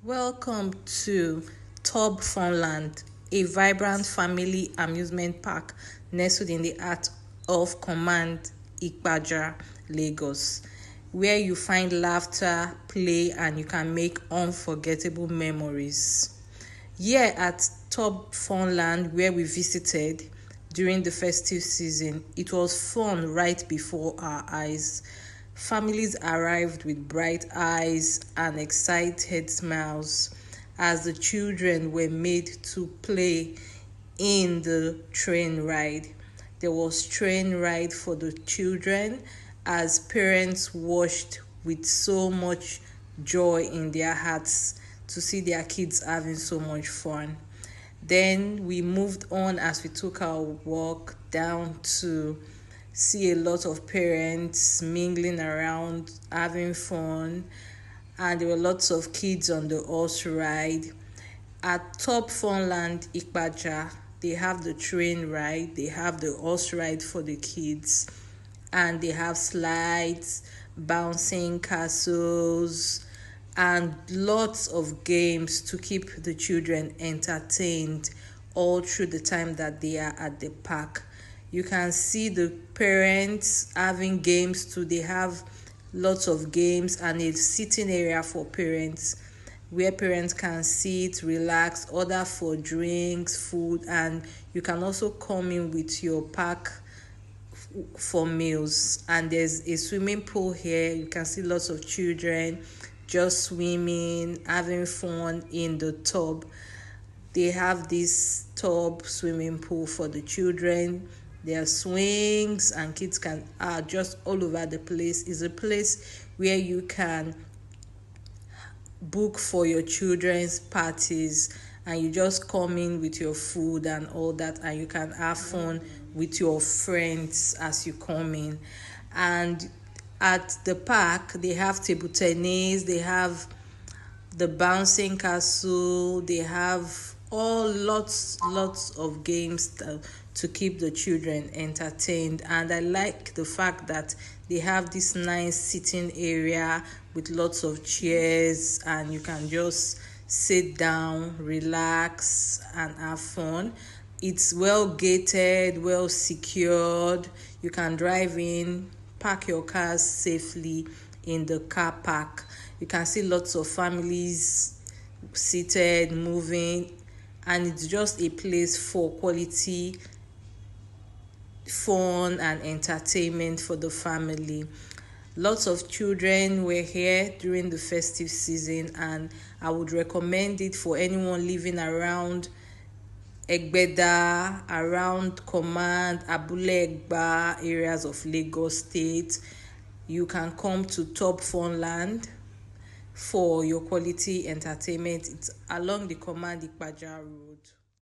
Welcome to TOB Funland, a vibrant family amusement park nestled in the heart of Command Ipaja, Lagos, where you find laughter, play, and you can make unforgettable memories. Here at TOB Funland, where we visited during the festive season, it was fun right before our eyes. Families arrived with bright eyes and excited smiles as the children were made to play in the train ride. There was train ride for the children as parents watched with so much joy in their hearts to see their kids having so much fun. Then we moved on as we took our walk down to see a lot of parents mingling around, having fun, and there were lots of kids on the horse ride. At TOB Funland, Ipaja, they have the train ride, they have the horse ride for the kids, and they have slides, bouncing castles, and lots of games to keep the children entertained all through the time that they are at the park. You can see the parents having games too. They have lots of games and a sitting area for parents where parents can sit, relax, order for drinks, food, and you can also come in with your pack for meals. And there's a swimming pool here. You can see lots of children just swimming, having fun in the tub. They have this tub swimming pool for the children. There are swings and kids can just all over the place. It's a place where you can book for your children's parties and you just come in with your food and all that, and you can have fun with your friends as you come in. And at the park they have table tennis, they have the bouncing castle, they have lots of games to keep the children entertained. And I like the fact that they have this nice sitting area with lots of chairs and you can just sit down, relax, and have fun. It's well gated, well secured. You can drive in, park your cars safely in the car park. You can see lots of families seated, moving, and it's just a place for quality fun and entertainment for the family. Lots of children were here during the festive season, and I would recommend it for anyone living around Egbeda, around Command, Abule Egba areas of Lagos State. You can come to TOB Funland for your quality entertainment. It's along the Command Ipaja Road.